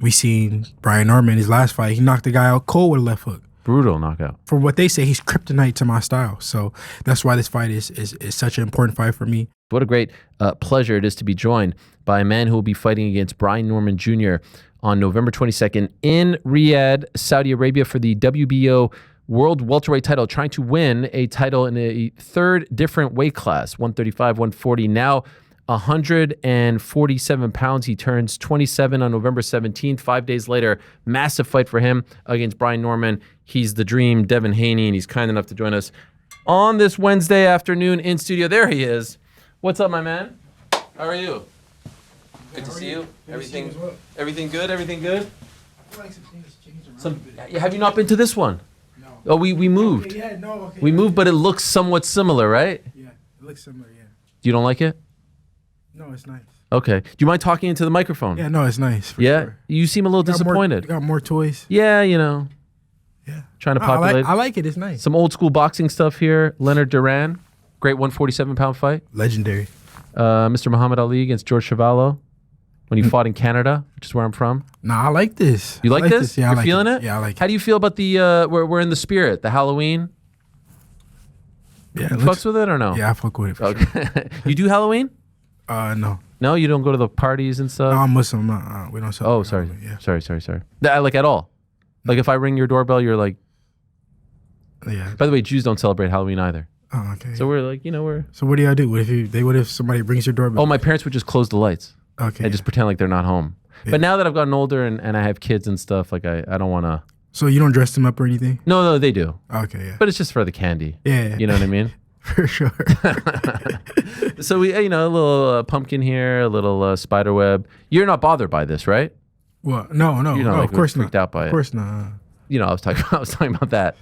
we seen Brian Norman, his last fight, he knocked the guy out cold with a left hook. Brutal knockout. From what they say, he's kryptonite to my style. So that's why this fight is such an important fight for me. What a great pleasure it is to be joined by a man who will be fighting against Brian Norman Jr. on November 22nd in Riyadh, Saudi Arabia for the WBO World Welterweight title, trying to win a title in a third different weight class, 135, 140, now 147 pounds. He turns 27 on November 17th. 5 days later, massive fight for him against Brian Norman. He's the dream, Devin Haney, and he's kind enough to join us on this Wednesday afternoon in studio. There he is. What's up, my man? How are you? Good to see you. Everything good? Everything good? I feel like some things changed around. Have you not been to this one? No. Oh, we moved. Okay, yeah, no, okay. We moved, but it looks somewhat similar, right? Yeah, it looks similar, yeah. You don't like it? No, it's nice. Okay. Do you mind talking into the microphone? Yeah, no, it's nice. Yeah? Sure. You seem a little disappointed. Got more toys. Yeah, you know. Yeah. Trying to populate. I like it. It's nice. Some old school boxing stuff here. Leonard Duran, great 147-pound fight. Legendary. Mr. Muhammad Ali against George Chuvalo when he fought in Canada, which is where I'm from. Nah, I like this. You like this? Yeah, You're I like feeling it? Yeah, I like it. How do you feel about the, we're in the spirit, the Halloween? Yeah, You fucks with it or no? Yeah, I fuck with it. For Okay. You do Halloween? sure. No. No, you don't go to the parties and stuff? No, I'm Muslim. We don't celebrate. Oh, sorry. Halloween, Sorry. Like at all? Like if I ring your doorbell, you're like, Yeah. by the way, Jews don't celebrate Halloween either. Oh, okay. So we're like, we're. So what do y'all do? What if somebody brings your doorbell? Oh, my parents would just close the lights. Okay. And just pretend like they're not home. Yeah. But now that I've gotten older and I have kids and stuff, like I don't want to. So you don't dress them up or anything? No, they do. Okay, yeah. But it's just for the candy. Yeah. You know what I mean? For sure. So we, a little pumpkin here, a little spider web. You're not bothered by this, right? Well, no, You're not, like, of course freaked not. out by it. Of course not. I was talking about that.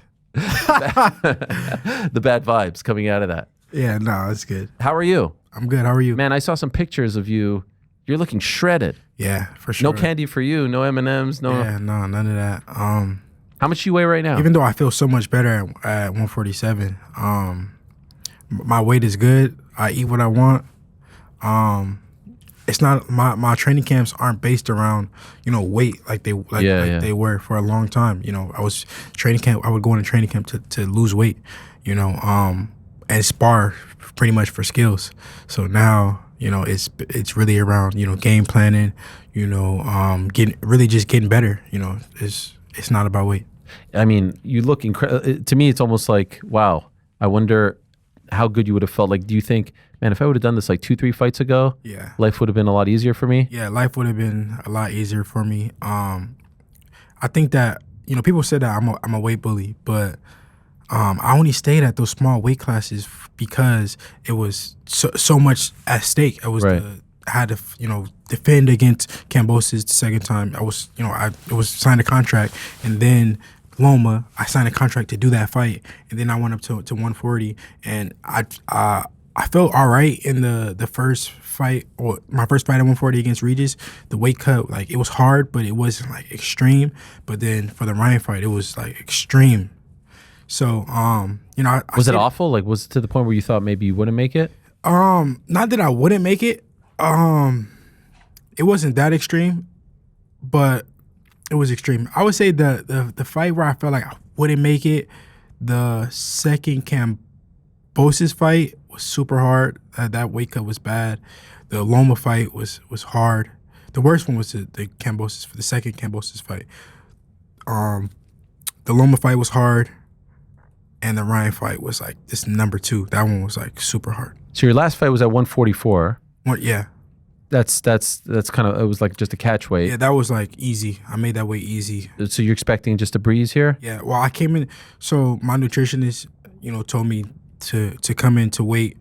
The bad vibes coming out of that. Yeah, no, it's good. How are you? I'm good. How are you? Man, I saw some pictures of you. You're looking shredded. Yeah, for sure. No candy for you. No M&Ms. No. Yeah, no, none of that. How much do you weigh right now? Even though I feel so much better at 147, my weight is good. I eat what I want. It's not my training camps aren't based around weight like they they were for a long time. I was training camp. I would go into training camp to lose weight. And spar pretty much for skills. So now it's really around game planning. Getting better. It's not about weight. I mean, you look incredible. To me, it's almost like, wow. I wonder how good you would have felt. Like, do you think, man, if I would have done this like 2-3 fights ago, yeah, life would have been a lot easier for me? Yeah, life would have been a lot easier for me. I think that, people said that I'm a weight bully, but I only stayed at those small weight classes because it was so much at stake. I was right. I had to defend against Kambosos the second time. I was signed a contract, and then Loma, I signed a contract to do that fight, and then I went up to 140, and I felt all right in the first fight, or my first fight at 140 against Regis. The weight cut, like, it was hard, but it wasn't like extreme. But then for the Ryan fight, it was like extreme. So was it awful? Like, was it to the point where you thought maybe you wouldn't make it? Not that I wouldn't make it. It wasn't that extreme, but it was extreme. I would say the fight where I felt like I wouldn't make it, the second Kambosos fight was super hard. That weight cut was bad. The Loma fight was hard. The worst one was the Kambosos, for the second Kambosos fight. The Loma fight was hard, and the Ryan fight was like this number 2. That one was like super hard. So your last fight was at 144. Yeah. That's kind of, it was like just a catch weight. Yeah, that was like easy. I made that weight easy. So you're expecting just a breeze here? Yeah. Well, I came in. So my nutritionist, told me to come into weight.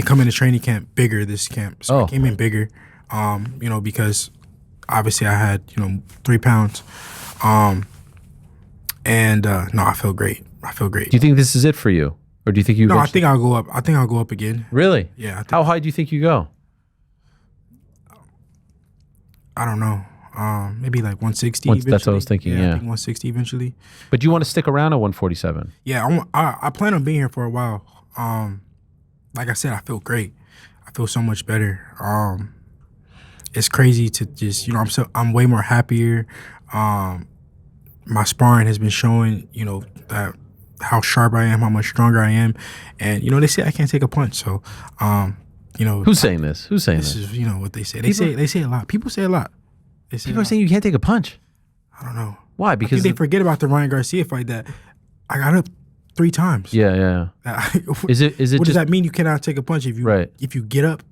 Come into training camp bigger this camp. So I came in bigger. Because obviously I had 3 pounds. No, I feel great. Do you think this is it for you, or do you think you? No, I think I'll go up. I think I'll go up again. Really? Yeah. How high do you think you go? I don't know. Maybe like 160. That's what I was thinking. Yeah, I think 160 eventually. But you want to stick around at 147? Yeah, I plan on being here for a while. Like I said, I feel great. I feel so much better. it's crazy to just, I'm way more happier. My sparring has been showing, that how sharp I am, how much stronger I am, and they say I can't take a punch. So, Who's saying this? Who's saying this this? is what they say. They say a lot. People say a lot. People are saying you can't take a punch. I don't know Why? I Because think they forget about the Ryan Garcia fight that I got up 3 times. yeah. Is it what does just that mean? You cannot take a punch if you Right. if you get up?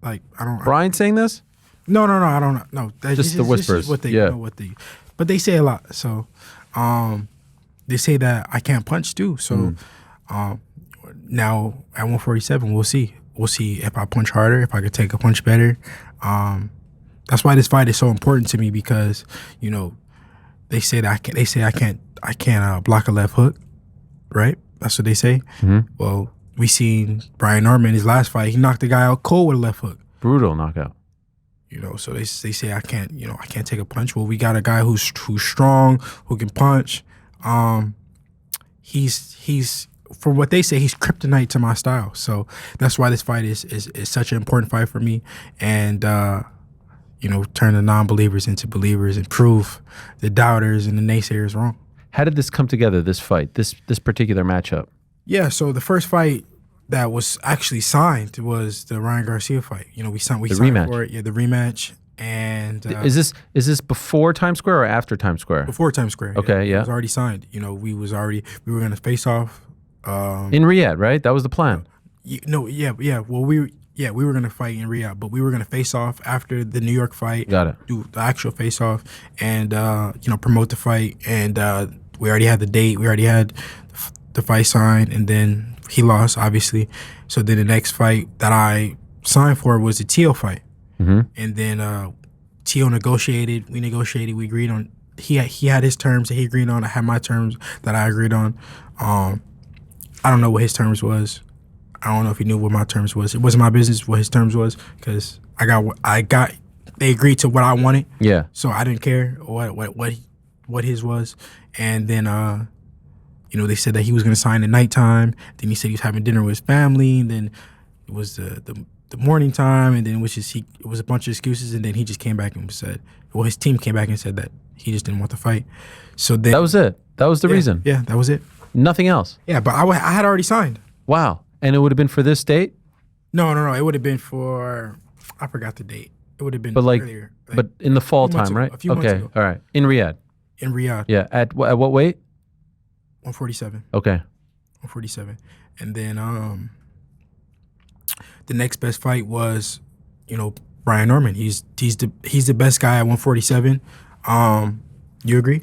Like I don't. Brian saying this? No, I don't know. No, that's Just the whispers. This is what they Yeah. but they say a lot. So, they say that I can't punch too. So, now at 147, we'll see. We'll see if I punch harder, if I could take a punch better. That's why this fight is so important to me because, they say that I can't. They say I can't block a left hook, right? That's what they say. Well, we seen Brian Norman his last fight. He knocked the guy out cold with a left hook. Brutal knockout. So they say I can't. I can't take a punch. Well, we got a guy who's strong, who can punch. He's for what they say, he's kryptonite to my style. So that's why this fight is such an important fight for me. And turn the non-believers into believers and prove the doubters and the naysayers wrong. How did this come together? This fight, this particular matchup. Yeah. So the first fight that was actually signed was the Ryan Garcia fight. We signed rematch. for it. Yeah, the rematch. And Is this before Times Square or after Times Square? before Times Square. Okay, yeah. It was already signed. We were going to face off. In Riyadh, right? That was the plan. Well, we were going to fight in Riyadh, but we were going to face off after the New York fight. Got it. Do the actual face off and promote the fight. And we already had the date. We already had the fight signed, and then he lost, obviously. So then the next fight that I signed for was the Teo fight. And then Teo negotiated. We negotiated. We agreed on. He had his terms that he agreed on. I had my terms that I agreed on. I don't know what his terms was. I don't know if he knew what my terms was. It wasn't my business what his terms was because I got. They agreed to what I wanted. Yeah. So I didn't care what his was. And then they said that he was going to sign at nighttime. Then he said he was having dinner with his family. And then it was the morning time. And then it was a bunch of excuses. And then he just came back and said, well, his team came back and said that he just didn't want to fight. So then That was it. That was the reason. Yeah, that was it. Nothing else. Yeah, but I had already signed. Wow. And it would have been for this date? No. It would have been for, I forgot the date. It would have been earlier. But in the fall time, right? A few months ago. All right. In Riyadh. In Riyadh. Yeah. At what weight? 147. Okay. 147. And then the next best fight was, Brian Norman. He's the best guy at 147. You agree?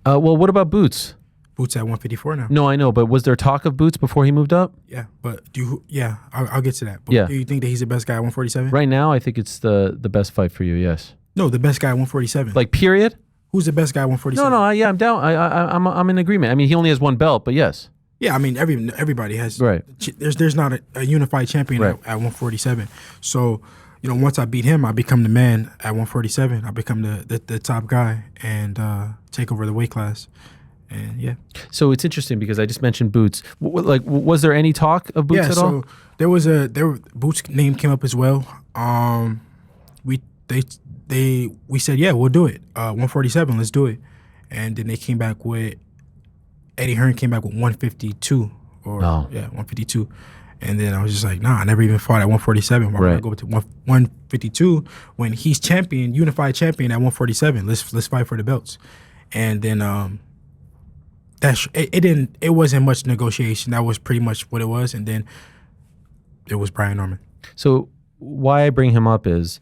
Well, what about Boots? Boots at 154 now. No, I know, but was there talk of Boots before he moved up? Yeah, but I'll get to that. But Yeah. do you think that he's the best guy at 147? Right now, I think it's the best fight for you. Yes. No, the best guy at 147. Like period. Who's the best guy at 147? No. Yeah, I'm down. I'm in agreement. I mean, he only has one belt, but yes. Yeah, I mean everybody has. Right. There's not a unified champion Right. at 147. So once I beat him, I become the man at 147. I become the top guy and take over the weight class. And yeah. So it's interesting because I just mentioned Boots. Was there any talk of Boots at all? So Boots' name came up as well. We said, yeah, we'll do it. 147, let's do it. And then they came back with Eddie Hearn came back with 152 152. And then I was just like, nah, I never even fought at 147. Why would I go to 152 when he's unified champion at 147? Let's fight for the belts. And then it wasn't much negotiation. That was pretty much what it was. And then it was Brian Norman. So why I bring him up is,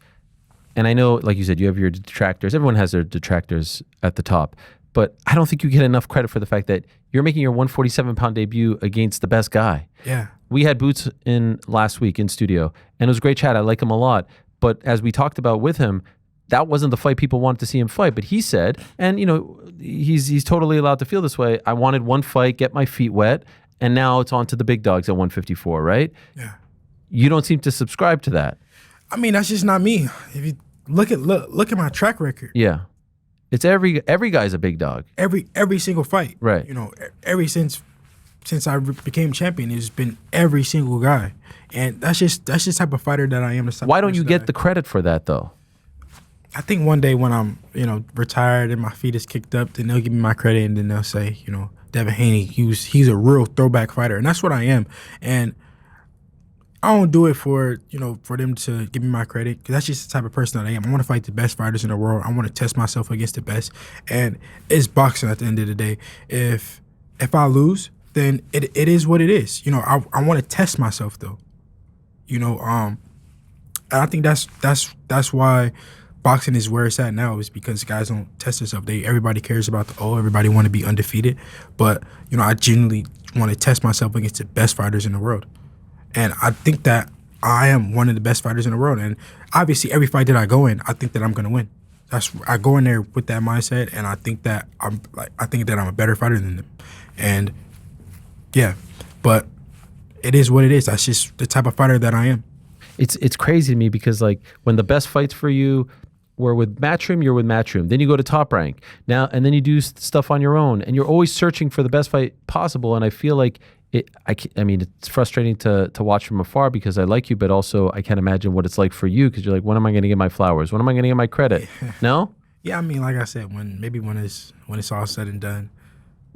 and I know, like you said, you have your detractors. Everyone has their detractors at the top. But I don't think you get enough credit for the fact that you're making your 147-pound debut against the best guy. Yeah. We had Boots in last week in studio, and it was a great chat. I like him a lot. But as we talked about with him, that wasn't the fight people wanted to see him fight. But he said, and he's totally allowed to feel this way, I wanted one fight, get my feet wet, and now it's on to the big dogs at 154, right? Yeah. You don't seem to subscribe to that. I mean, that's just not me. If you look at my track record. Yeah. It's every guy's a big dog. Every single fight. Right. Since I became champion, it's been every single guy. And that's just the type of fighter that I am. Why don't you get the credit for that though? I think one day when I'm, retired and my feet is kicked up, then they'll give me my credit and then they'll say, Devin Haney, he's a real throwback fighter, and that's what I am. And I don't do it for them to give me my credit, because that's just the type of person that I am. I want to fight the best fighters in the world. I want to test myself against the best, and it's boxing at the end of the day. If I lose, then it is what it is. I want to test myself though. And I think that's why boxing is where it's at now, is because guys don't test themselves. Everybody cares about everybody want to be undefeated, but I genuinely want to test myself against the best fighters in the world, and I think that I am one of the best fighters in the world. And obviously, every fight that I go in, I think that I'm gonna win. I go in there with that mindset, and I think that I'm a better fighter than them, and yeah, but it is what it is. That's just the type of fighter that I am. It's crazy to me because like when the best fights for you were with Matchroom, you're with Matchroom. Then you go to Top Rank now, and then you do stuff on your own, and you're always searching for the best fight possible. And I feel like I mean, it's frustrating to watch from afar because I like you, but also I can't imagine what it's like for you because you're like, when am I going to get my flowers? When am I going to get my credit? No? Yeah, I mean, like I said, when it's all said and done.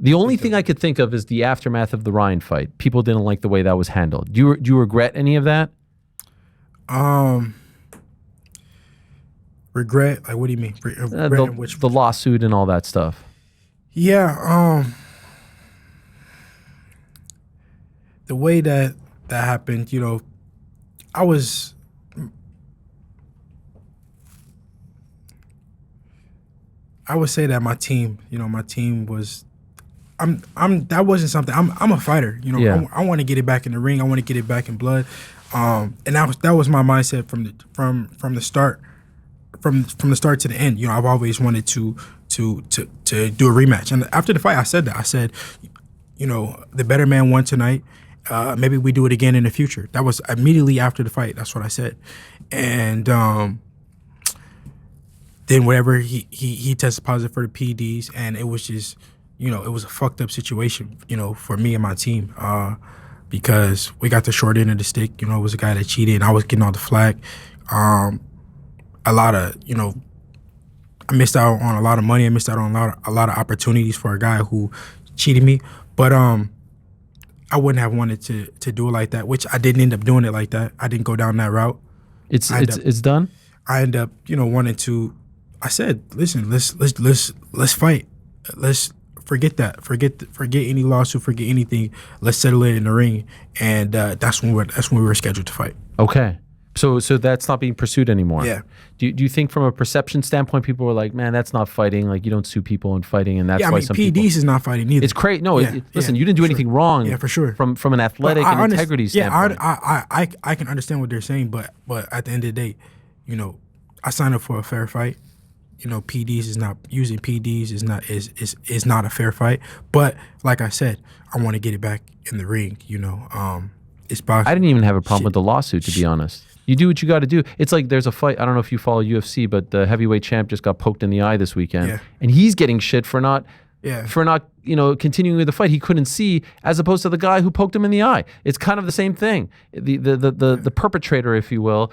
The only thing I could think of is the aftermath of the Ryan fight. People didn't like the way that was handled. Do you regret any of that? Regret? Like, what do you mean? The lawsuit and all that stuff. Yeah. The way that happened, I would say that my team was. That wasn't something. I'm a fighter. Yeah. I want to get it back in the ring. I want to get it back in blood. And that was my mindset from the start. From the start to the end, I've always wanted to do a rematch. And after the fight, I said that. I said, the better man won tonight. Maybe we do it again in the future. That was immediately after the fight. That's what I said. And then whatever, he tested positive for the PEDs, and it was just, it was a fucked up situation, for me and my team, because we got the short end of the stick. It was a guy that cheated, and I was getting all the flack. A lot of, I missed out on a lot of money. I missed out on a lot of opportunities for a guy who cheated me. But I wouldn't have wanted to do it like that, which I didn't end up doing it like that. I didn't go down that route. It's done. I end up, wanting to. I said, listen, let's fight. Let's forget that. Forget any lawsuit. Forget anything. Let's settle it in the ring. And that's when we were scheduled to fight. Okay. So that's not being pursued anymore. Yeah. Do you think from a perception standpoint, people were like, man, that's not fighting. Like, you don't sue people in fighting, and that's why some people. PEDs is not fighting either. It's crazy. No, listen, you didn't do anything wrong. Yeah, for sure. From an athletic and integrity standpoint. I can understand what they're saying, but at the end of the day, I signed up for a fair fight. PEDs is not using PEDs is not a fair fight. But like I said, I want to get it back in the ring. It's boxing. I didn't even have a problem with the lawsuit, to be honest. You do what you got to do. It's like there's a fight. I don't know if you follow UFC, but the heavyweight champ just got poked in the eye this weekend, and he's getting shit for not continuing with the fight. He couldn't see, as opposed to the guy who poked him in the eye. It's kind of the same thing. The perpetrator, if you will,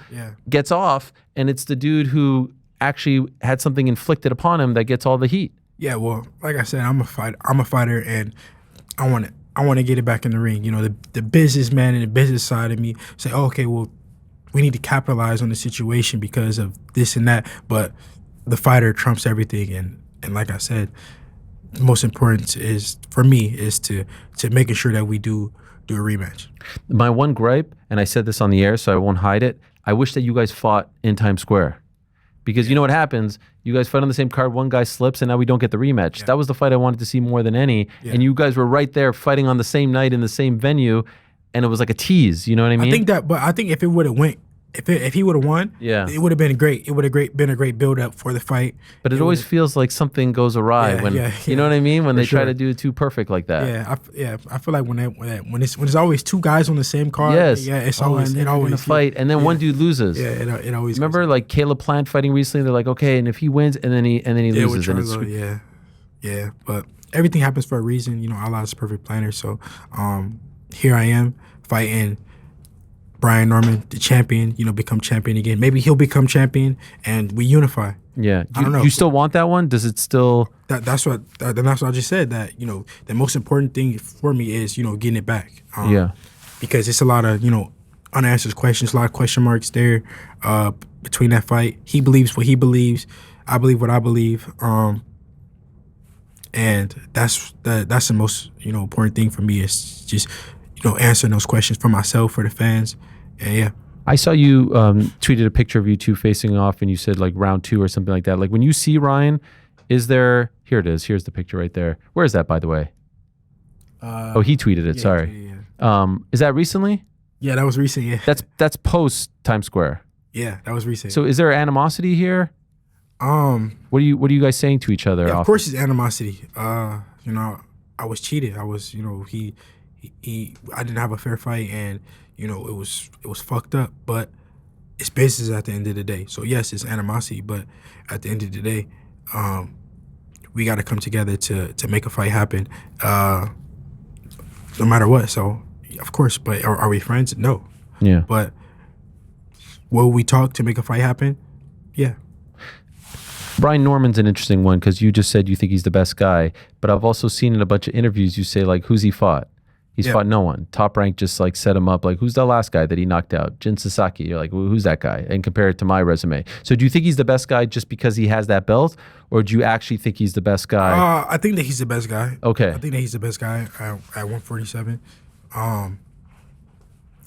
gets off, and it's the dude who actually had something inflicted upon him that gets all the heat. Yeah, well, like I said, I'm a fighter, and I want to get it back in the ring. The businessman and the business side of me say, oh, okay, well, we need to capitalize on the situation because of this and that. But the fighter trumps everything, and like I said, the most important is for me is to making sure that we do a rematch. My one gripe, and I said this on the air, so I won't hide it. I wish that you guys fought in Times Square. Because you know what happens? You guys fight on the same card, one guy slips, and now we don't get the rematch. That was the fight I wanted to see more than any. And you guys were right there fighting on the same night in the same venue, and it was like a tease. You know what I mean? I think if it would have went, if he would have won, it would have been great. It would have been a great build up for the fight. But it always feels like something goes awry when you know what I mean, when they try to do it too perfect like that. I feel like when it's always two guys on the same card. It's always a fight, and then one dude loses. It always. Remember, like Caleb Plant fighting recently. They're like, okay, and if he wins, and then he loses, and it's but everything happens for a reason. Allah's a perfect planner. So here I am fighting Brian Norman, the champion, become champion again. Maybe he'll become champion and we unify. Yeah. I don't know. Do you still want that one? Does it still? That's what I just said. That the most important thing for me is getting it back. Yeah. Because it's a lot of unanswered questions, a lot of question marks there between that fight. He believes what he believes. I believe what I believe. And that's the most important thing for me is just answering those questions for myself, for the fans, and yeah. I saw you tweeted a picture of you two facing off, and you said like round 2 or something like that. Like when you see Ryan, is there? Here it is. Here's the picture right there. Where is that, by the way? He tweeted it. Yeah, sorry. Yeah. Is that recently? Yeah, that was recent. Yeah. That's post Times Square. Yeah, that was recent. So is there animosity here? What are you guys saying to each other? Yeah, of course, it's animosity. I was cheated. I was, I didn't have a fair fight, and it was fucked up. But it's business at the end of the day. So yes, it's animosity, but at the end of the day, we got to come together to make a fight happen, no matter what. So of course, but are we friends? No. Yeah. But will we talk to make a fight happen? Yeah. Brian Norman's an interesting one because you just said you think he's the best guy, but I've also seen in a bunch of interviews you say like, who's he fought? He's fought no one. Top Rank just like set him up. Like, who's the last guy that he knocked out? Jin Sasaki. You're like, who's that guy? And compare it to my resume. So do you think he's the best guy just because he has that belt, or do you actually think he's the best guy? I think that he's the best guy. Okay. I think that he's the best guy at 147.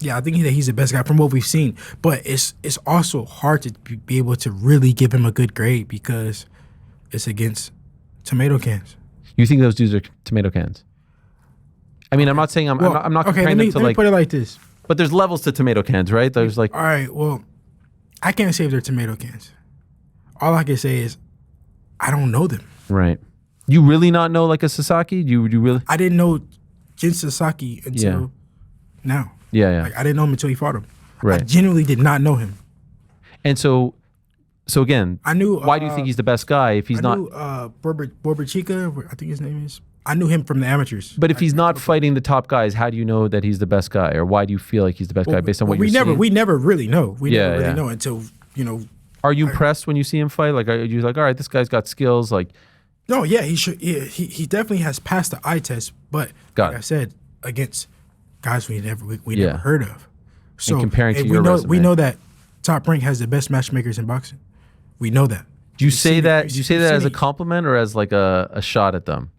Yeah, I think that he's the best guy from what we've seen. But it's also hard to be able to really give him a good grade because it's against tomato cans. You think those dudes are tomato cans? I mean, I'm not saying I'm not comparing them to let me put it like this. But there's levels to tomato cans, right? There's like. All right, well, I can't say if they're tomato cans. All I can say is I don't know them. Right. You really not know like a Sasaki? You really? I didn't know Jin Sasaki until now. Yeah. Like, I didn't know him until he fought him. Right. I genuinely did not know him. And so again, I knew. Why do you think he's the best guy if he's not? Borber Chica, I think his name is. I knew him from the amateurs. But if he's not fighting the top guys, how do you know that he's the best guy, or why do you feel like he's the best guy based on what you're seeing? We never really know. We never really know until Are you impressed when you see him fight? Like, are you like, all right, this guy's got skills? Like, no, yeah, he should. Yeah, he definitely has passed the eye test. But like I said, against guys we never heard of. So and comparing to we your know resume. we know that Top Rank has the best matchmakers in boxing. We know that. Do you say that? Do you say that as a compliment or as like a shot at them?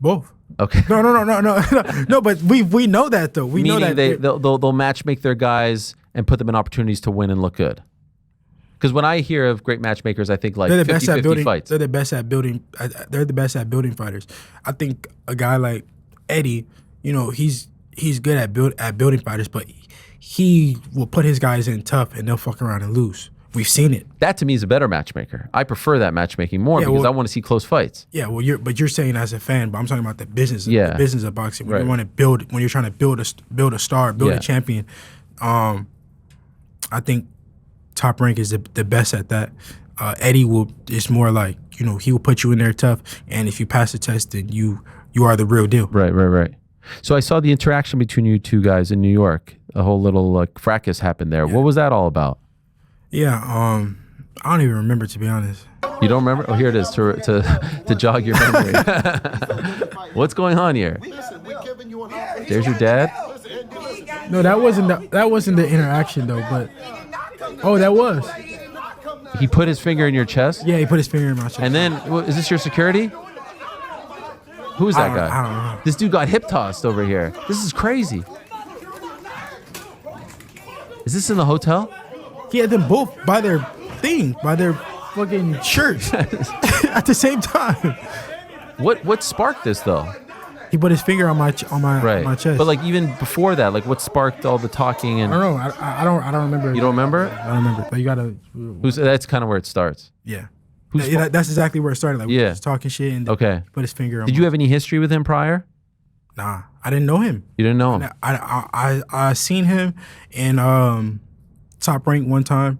Both. Okay. No. But we know that though. We Meaning know that they'll match make their guys and put them in opportunities to win and look good. Because when I hear of great matchmakers, I think like they're the best at 50-50 building fights. They're the best at building. They're the best at building fighters. I think a guy like Eddie, he's good at building fighters, but he will put his guys in tough and they'll fuck around and lose. We've seen it. That to me is a better matchmaker. I prefer that matchmaking more because I want to see close fights. Yeah, well, you're saying as a fan, but I'm talking about the business. Yeah. The business of boxing. When you want to build, when you're trying to build a star, build a champion. I think Top Rank is the best at that. Eddie is more like he will put you in there tough, and if you pass the test, then you are the real deal. Right. So I saw the interaction between you two guys in New York. A whole little fracas happened there. Yeah. What was that all about? Yeah, I don't even remember, to be honest. You don't remember? Oh, here it is to jog your memory. What's going on here? There's your dad. No, that wasn't the interaction though. But that was. He put his finger in your chest. Yeah, he put his finger in my chest. And then, is this your security? Who is that guy? I don't know. This dude got hip tossed over here. This is crazy. Is this in the hotel? He had them both by their fucking shirts at the same time. What sparked this though? He put his finger on my chest. But like even before that, like what sparked all the talking and? I don't know. I don't remember. You don't remember? I don't remember. But you gotta. That's kind of where it starts. Yeah. That's exactly where it started. Like we were just talking shit and put his finger on. Did you have any history with him prior? Nah, I didn't know him. You didn't know him? I seen him in Top Rank one time,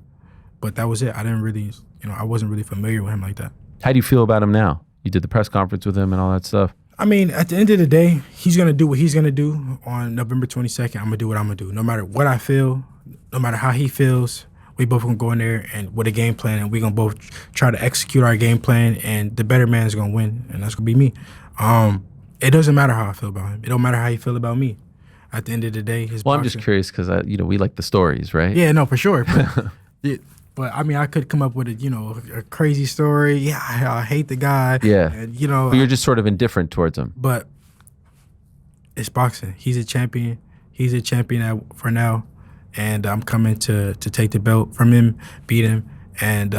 but that was it. I didn't really, I wasn't really familiar with him like that. How do you feel about him now? You did the press conference with him and all that stuff. I mean, at the end of the day, he's gonna do what he's gonna do on November 22nd. I'm gonna do what I'm gonna do. No matter what I feel, no matter how he feels, we both gonna go in there and with a game plan, and we gonna both try to execute our game plan, and the better man is gonna win, and that's gonna be me. It doesn't matter how I feel about him. It don't matter how he feel about me. At the end of the day, his Well, I'm boxing. just curious because we like the stories, right? Yeah, no, for sure. But, but I mean, I could come up with a crazy story. Yeah, I hate the guy. Yeah. And But you're just sort of indifferent towards him. But it's boxing. He's a champion. He's a champion for now, and I'm coming to take the belt from him, beat him, and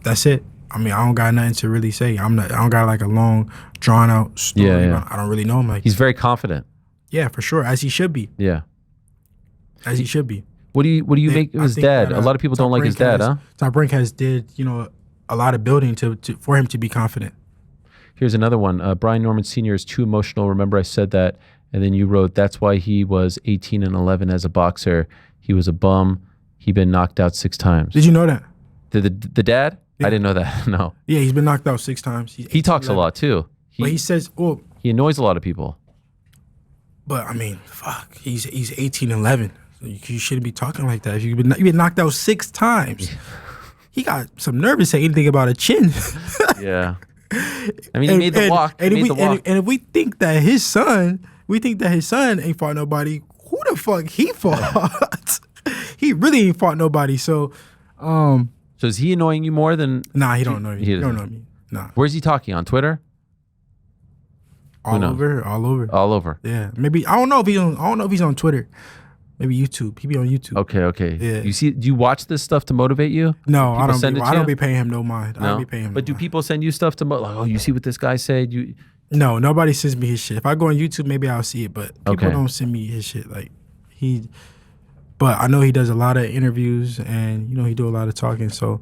that's it. I mean, I don't got nothing to really say. I don't got like a long, drawn out story. Yeah. I don't really know him like. He's very confident. Yeah, for sure, as he should be. Yeah. As he should be. What do you make of his dad? A lot of people don't like his dad, huh? Top Rank has did a lot of building for him to be confident. Here's another one. Brian Norman Sr. is too emotional. Remember I said that, and then you wrote, that's why he was 18-11 as a boxer. He was a bum. He'd been knocked out 6 times. Did you know that? The dad? Yeah. I didn't know that. No. Yeah, he's been knocked out 6 times. He talks a lot too. But he says, "Oh, he annoys a lot of people." But I mean, fuck, he's 18-11. You shouldn't be talking like that. If you've been knocked out 6 times, he got some nerve to say anything about a chin. Yeah. I mean, he made the walk. And if we think that his son ain't fought nobody, who the fuck he fought? He really ain't fought nobody. So, so is he annoying you more than? Nah, he don't know me. He don't know me. Nah. Where's he talking? On Twitter? All over. Yeah. Maybe I don't know if he's on Twitter. Maybe YouTube. He be on YouTube. Okay. Yeah. Do you watch this stuff to motivate you? No, I don't be paying him no mind. No? I don't be paying him. But do people send you stuff to like, oh, you see what this guy said? No, nobody sends me his shit. If I go on YouTube, maybe I'll see it, but people don't send me his shit. But I know he does a lot of interviews, and he do a lot of talking. So,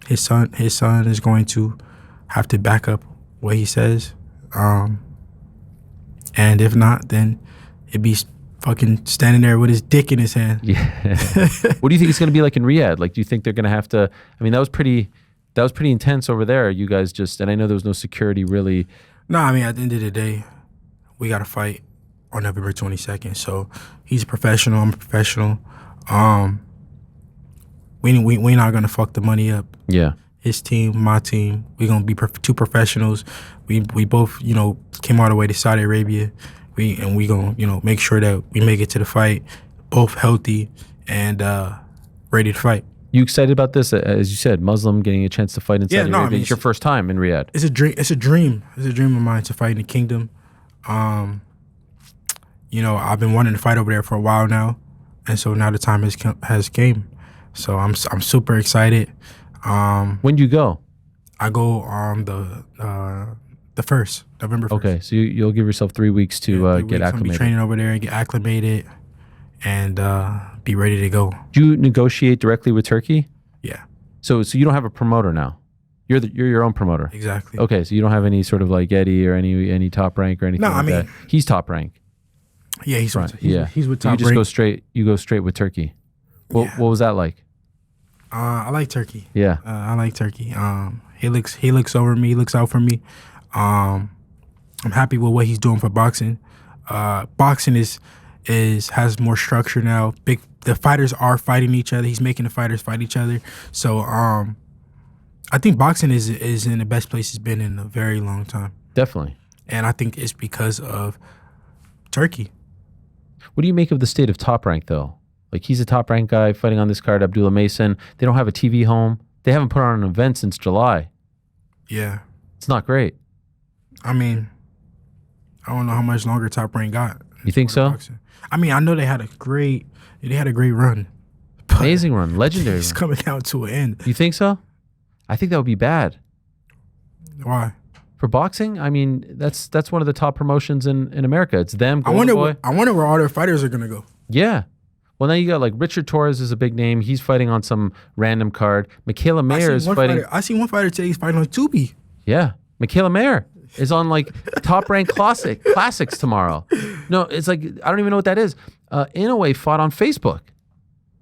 his son is going to have to back up what he says, and if not, then it'd be fucking standing there with his dick in his hand. Yeah. What do you think it's going to be like in Riyadh? Like, do you think they're going to have to? I mean, that was pretty intense over there. You guys and I know there was no security really. No, I mean, at the end of the day, we got to fight on November 22nd. So he's a professional. I'm a professional. We not gonna fuck the money up. Yeah. His team, my team. We gonna be 2 professionals. We both came all the way to Saudi Arabia. We gonna make sure that we make it to the fight, both healthy and ready to fight. You excited about this? As you said, Muslim getting a chance to fight in Saudi Arabia. I mean, it's your first time in Riyadh. It's a dream. It's a dream. It's a dream of mine to fight in the kingdom. I've been wanting to fight over there for a while now, and so now the time has came. So I'm super excited. When do you go? I go on the 1st, November 1st. Okay, so you'll give yourself 3 weeks to get acclimated. I'll be training over there and get acclimated, and be ready to go. Do you negotiate directly with Turkey? Yeah. So you don't have a promoter now. You're your own promoter. Exactly. Okay, so you don't have any sort of like Eddie or any Top Rank or anything. No, like that. He's Top Rank. Yeah, he's with Top Rank. You go straight with Turkey. What was that like? I like Turkey. Yeah. I like Turkey. He looks over me. He looks out for me. I'm happy with what he's doing for boxing. Boxing has more structure now. The fighters are fighting each other. He's making the fighters fight each other. So I think boxing is in the best place it's been in a very long time. Definitely. And I think it's because of Turkey. What do you make of the state of Top Rank though? Like, he's a Top Rank guy fighting on this card, Abdullah Mason. They don't have a TV home. They haven't put on an event since July. Yeah. It's not great. I mean, I don't know how much longer Top Rank got. You think so? Boxing. I mean, I know they had a great run. Amazing run, legendary It's run. coming down to an end. You think so? I think that would be bad. Why? For boxing, I mean, that's one of the top promotions in America. It's them. I wonder where all their fighters are gonna go. Yeah. Well, now you got like Richard Torres is a big name. He's fighting on some random card. Michaela Mayer is fighting. I seen one fighter today. He's fighting on Tubi. Yeah, Michaela Mayer is on like Top Rank Classics tomorrow. No, it's like, I don't even know what that is. Inoue fought on Facebook.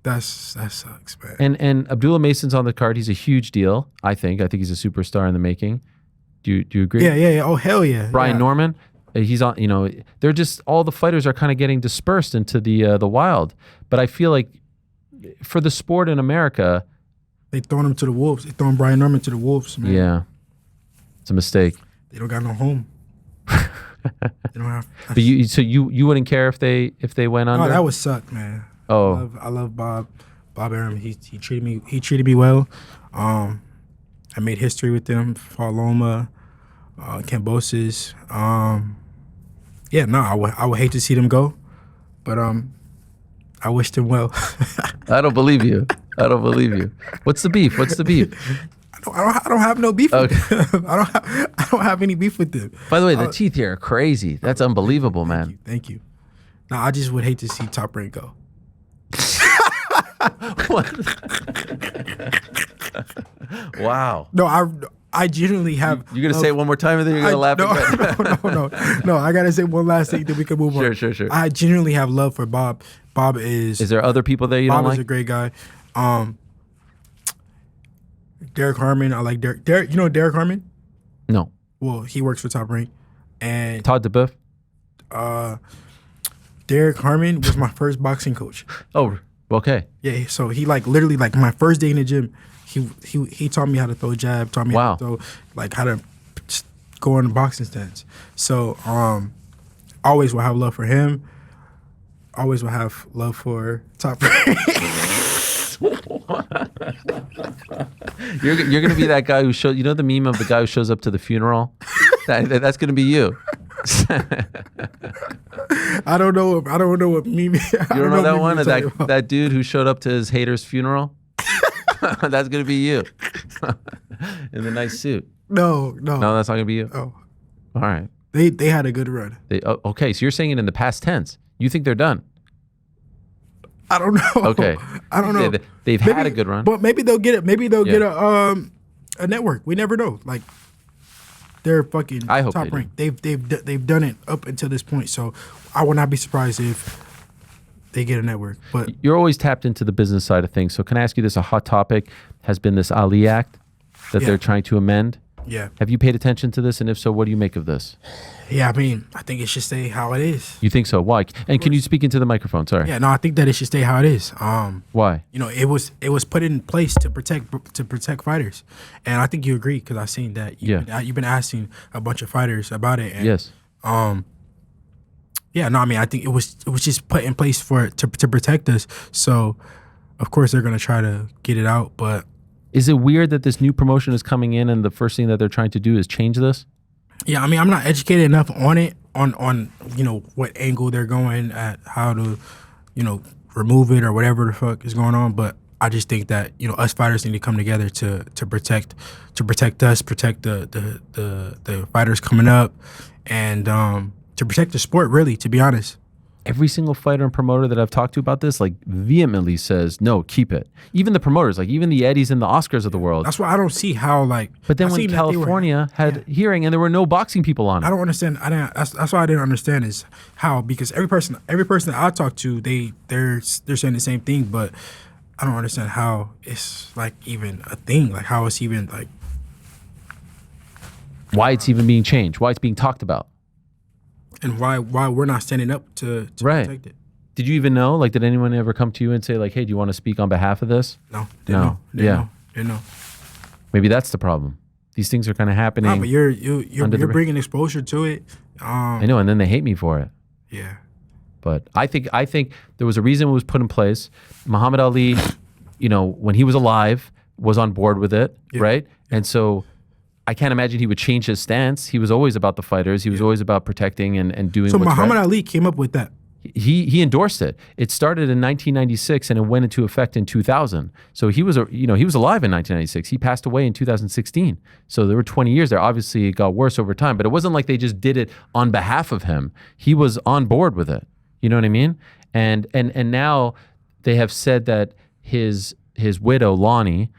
That sucks, man. And Abdullah Mason's on the card. He's a huge deal. I think he's a superstar in the making. Do you agree? Yeah. Oh, hell yeah. Brian Norman, he's on. They're just, all the fighters are kind of getting dispersed into the wild. But I feel like for the sport in America, They throwing him to the wolves. They throwing Brian Norman to the wolves, man. yeah, it's a mistake. They don't got no home. They don't have. But you wouldn't care if they went under? Oh, that would suck, man. Oh, I love Bob Arum. He treated me well. I made history with him. Fought Loma, Cambosis. Yeah, no, I would hate to see them go, but I wish them well. I don't believe you. I don't believe you. What's the beef? I don't have no beef with them. I don't have any beef with them. By the way, the teeth here are crazy. That's unbelievable, man. Thank you. No, I just would hate to see Top Rank go. Wow. No, I genuinely have. You're gonna say it one more time and then you're gonna laugh again. No. I gotta say one last thing, then we can move on. Sure. I genuinely have love for Bob. Bob is. Is there other people there you Bob don't like? is a great guy. Derek Harmon, I like Derek. You know Derek Harmon? No. Well, he works for Top Rank, and Todd DeBeuf? Derek Harmon was my first boxing coach. Oh, okay. Yeah, so he literally my first day in the gym, he taught me how to throw a jab, taught me how to throw, how to go on the boxing stance. So always will have love for him. Always will have love for Top Rank. You're gonna be that guy who shows. You know the meme of the guy who shows up to the funeral? That's gonna be you. I don't know what meme. You don't know that one? That dude who showed up to his hater's funeral? That's gonna be you. In the nice suit. No, that's not gonna be you. Oh, all right. They had a good run. Okay, so you're saying it in the past tense. You think they're done? I don't know. Okay, I don't know. They've had a good run, but maybe they'll get it. Maybe they'll get a network. We never know. They're fucking I hope Top Rank. They've done it up until this point. So I would not be surprised if they get a network. But you're always tapped into the business side of things. So can I ask you this? A hot topic has been this Ali Act that they're trying to amend. Yeah. Have you paid attention to this? And if so, what do you make of this? Yeah, I mean, I think it should stay how it is. You think so? Why? And can you speak into the microphone? Sorry. Yeah, no, I think that it should stay how it is. Why? You know, it was put in place to protect fighters, and I think you agree because I've seen that. You've been asking a bunch of fighters about it. And, yes. Yeah, no, I mean, I think it was just put in place to protect us. So, of course, they're gonna try to get it out, but. Is it weird that this new promotion is coming in and the first thing that they're trying to do is change this? Yeah, I mean, I'm not educated enough on it, on you know, what angle they're going at, how to, you know, remove it or whatever the fuck is going on. But I just think that, you know, us fighters need to come together to protect us, protect the fighters coming up, and to protect the sport, really, to be honest. Every single fighter and promoter that I've talked to about this, vehemently says, no, keep it. Even the promoters, even the Eddies and the Oscars of the world. That's why I don't see how, But then when California had hearing and there were no boxing people on it. I don't understand. That's why I didn't understand is how, because every person that I talk to, they're saying the same thing, but I don't understand how it's even a thing. How it's even why it's even being changed, why it's being talked about. And why we're not standing up to protect it. Did you even know? Did anyone ever come to you and say, hey, do you want to speak on behalf of this? No. No. Didn't know. Maybe that's the problem. These things are kind of happening. No, but you're bringing exposure to it. I know, and then they hate me for it. Yeah. But I think there was a reason it was put in place. Muhammad Ali, when he was alive, was on board with it, right? Yeah. And so I can't imagine he would change his stance. He was always about the fighters. He was always about protecting and doing. So what's Muhammad right. Ali came up with that. He endorsed it. It started in 1996 and it went into effect in 2000. So he was alive in 1996. He passed away in 2016. So there were 20 years there. Obviously, it got worse over time, but it wasn't like they just did it on behalf of him. He was on board with it. You know what I mean? And now they have said that his widow Lonnie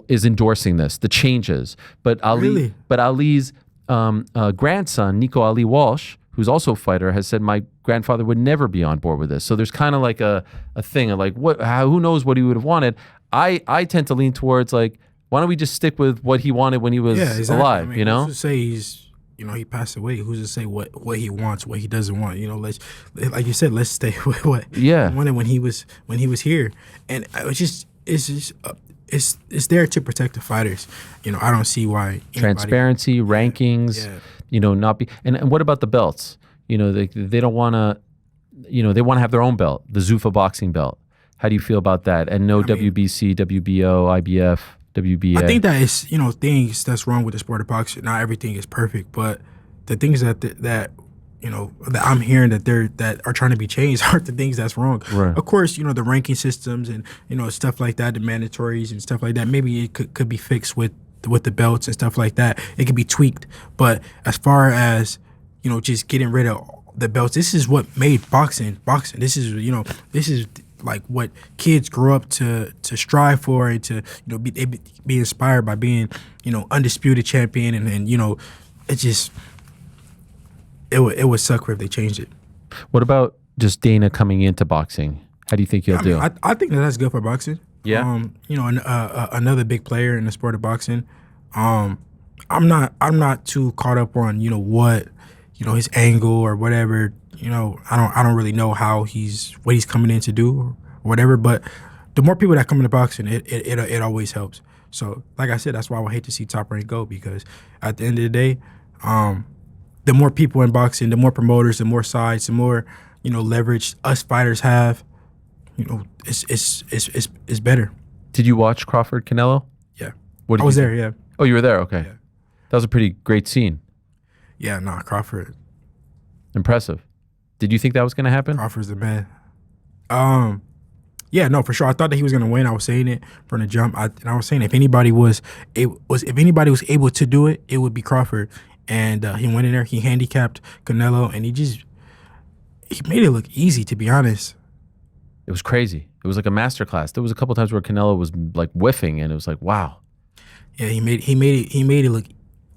is endorsing the changes. But Ali's grandson Nico Ali Walsh, who's also a fighter, has said my grandfather would never be on board with this. So there's kind of a thing of who knows what he would have wanted. I tend to lean towards why don't we just stick with what he wanted when he was alive? Let's just say he's he passed away. Who's to say what he wants, what he doesn't want? Let's, like you said, let's stay with what he wanted when he was here. And it's there to protect the fighters. I don't see why transparency, rankings. Not be. And what about the belts? They don't want to. They want to have their own belt, the Zuffa boxing belt. How do you feel about that? And no WBC, WBO, IBF. WBA. I think that is, things that's wrong with the sport of boxing. Not everything is perfect, but the things that I'm hearing that are trying to be changed aren't the things that's wrong. Right. Of course, the ranking systems and stuff like that, the mandatories and stuff like that. Maybe it could be fixed with the belts and stuff like that. It could be tweaked. But as far as just getting rid of the belts, this is what made boxing. This is like what kids grow up to strive for and to be inspired by being undisputed champion and it would suck if they changed it. What about just Dana coming into boxing? How do you think he'll do? I think that's good for boxing. Yeah. Another big player in the sport of boxing. I'm not too caught up on what his angle or whatever. I don't really know what he's coming in to do or whatever. But the more people that come into boxing, it always helps. So, like I said, that's why I would hate to see Top Rank go, because at the end of the day, the more people in boxing, the more promoters, the more sides, the more leverage us fighters have. It's better. Did you watch Crawford Canelo? Yeah, I was there. Yeah. Oh, you were there. Okay, yeah. That was a pretty great scene. Yeah, Crawford. Impressive. Did you think that was going to happen? Crawford's the man. Yeah, no, for sure. I thought that he was going to win. I was saying it from the jump. I was saying if anybody was able to do it, it would be Crawford. And he went in there. He handicapped Canelo, and he made it look easy. To be honest, it was crazy. It was like a masterclass. There was a couple times where Canelo was like whiffing, and it was like, wow. Yeah, he made it look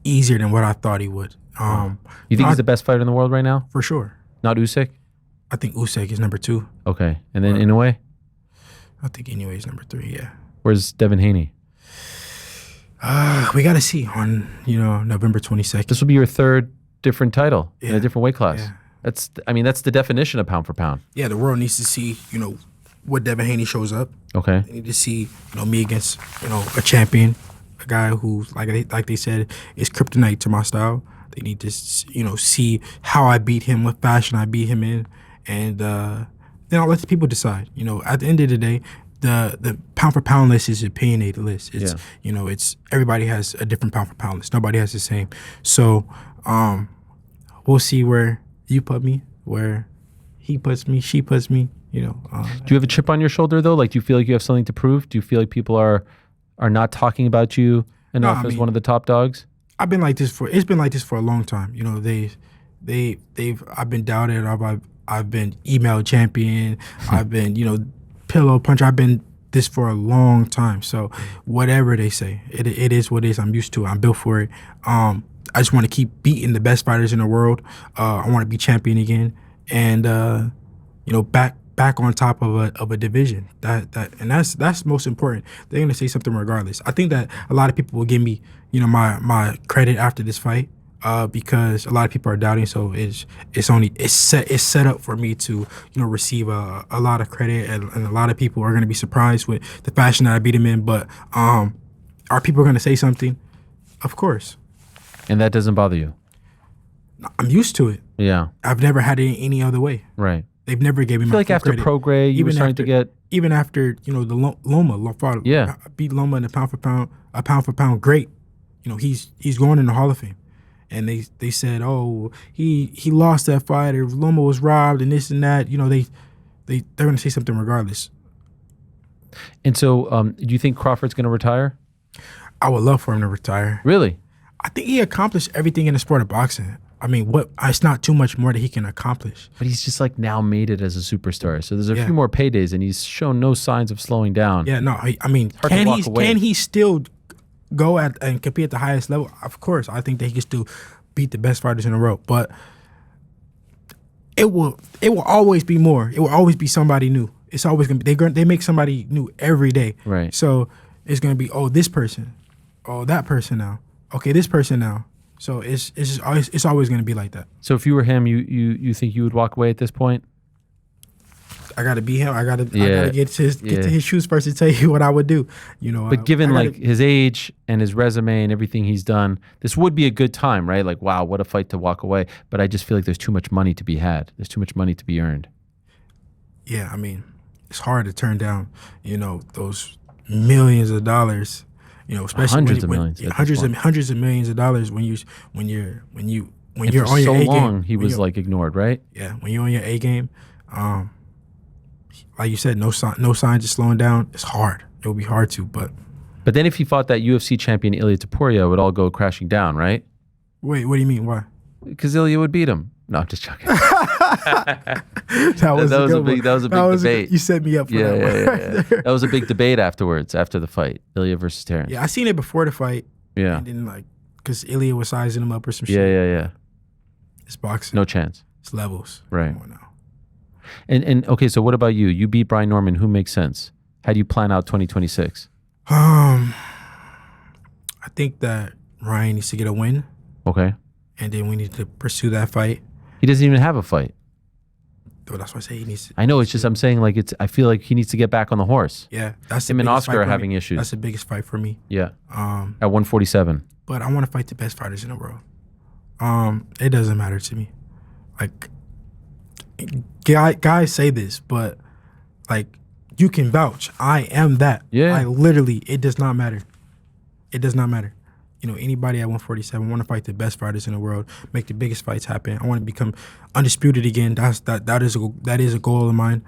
easier than what I thought he would. You think he's the best fighter in the world right now? For sure. Not Usyk? I think Usyk is number 2. Okay. And then Inoue? I think Inoue is number 3, yeah. Where's Devin Haney? We got to see on, November 22nd. This will be your third different title in a different weight class. Yeah. That's the definition of pound for pound. Yeah, the world needs to see, what Devin Haney shows up. Okay. They need to see, me against, a champion, a guy who, like they said, is kryptonite to my style. They need to, see how I beat him, what fashion I beat him in, and then I'll let the people decide. At the end of the day, the pound for pound list is an opinionated list. It's it's everybody has a different pound for pound list. Nobody has the same. So we'll see where you put me, where he puts me, she puts me. Do you have a chip on your shoulder though? Like, do you feel like you have something to prove? Do you feel like people are not talking about you enough as one of the top dogs? It's been like this for a long time. I've been doubted. I've been email champion. I've been, pillow puncher. I've been this for a long time. So whatever they say, it is what it is. I'm used to it. I'm built for it. I just want to keep beating the best fighters in the world. I want to be champion again, and back on top of a division. That's most important. They're gonna say something regardless. I think that a lot of people will give me, my credit after this fight, because a lot of people are doubting. So it's set up for me to receive a lot of credit, and a lot of people are gonna be surprised with the fashion that I beat him in. But are people gonna say something? Of course. And that doesn't bother you? I'm used to it. Yeah. I've never had it any other way. Right. They've never gave me my like after credit. Prograis, you were starting to get... Even after, the Loma fought. Yeah. I beat Loma in a pound for pound great. He's going in the Hall of Fame. And they said, oh, he lost that fight, or Loma was robbed and this and that. They're going to say something regardless. And so do you think Crawford's going to retire? I would love for him to retire. Really? I think he accomplished everything in the sport of boxing. I mean, it's not too much more that he can accomplish. But he's just like now made it as a superstar. So there's a few more paydays, and he's shown no signs of slowing down. Yeah, no, I mean, can he still go and compete at the highest level? Of course, I think that he can still beat the best fighters in the world. But it will always be more. It will always be somebody new. It's always gonna be they make somebody new every day. Right. So it's gonna be this person, that person now. Okay, this person now. So it's always going to be like that. So if you were him, you think you would walk away at this point? I gotta be him. I gotta get to his shoes first to tell you what I would do. You know. But given like his age and his resume and everything he's done, this would be a good time, right? Like, wow, what a fight to walk away. But I just feel like there's too much money to be had. There's too much money to be earned. Yeah, I mean, it's hard to turn down. You know, those millions of dollars. You know, especially hundreds of millions, hundreds of millions of dollars when you're on your A game. He was like ignored, right? Yeah, when you're on your A game. Like you said, no signs of slowing down. It's hard. It would be hard to, but then if he fought that UFC champion Ilia Topuria, it would all go crashing down, right? Wait, what do you mean? Why? Because Ilia would beat him. No, I'm just joking. that was a big debate. You set me up for that one. Yeah. That was a big debate afterwards, after the fight, Ilia versus Terrence. Yeah, I seen it before the fight. Yeah. And then because Ilia was sizing him up or some shit. Yeah. It's boxing. No chance. It's levels. Right. Come on now. And okay, so what about you? You beat Brian Norman. Who makes sense? How do you plan out 2026? I think that Ryan needs to get a win. Okay. And then we need to pursue that fight. He doesn't even have a fight. Well, that's why I say he needs to. I know. It's just I'm saying I feel like he needs to get back on the horse. Yeah, that's him and Oscar are having issues. That's the biggest fight for me. Yeah. At 147. But I want to fight the best fighters in the world. It doesn't matter to me. Like, guys say this, but like, you can vouch. I am that. Yeah. It does not matter. It does not matter. You know, anybody at 147, I want to fight the best fighters in the world, make the biggest fights happen. I want to become undisputed again. That is a goal of mine.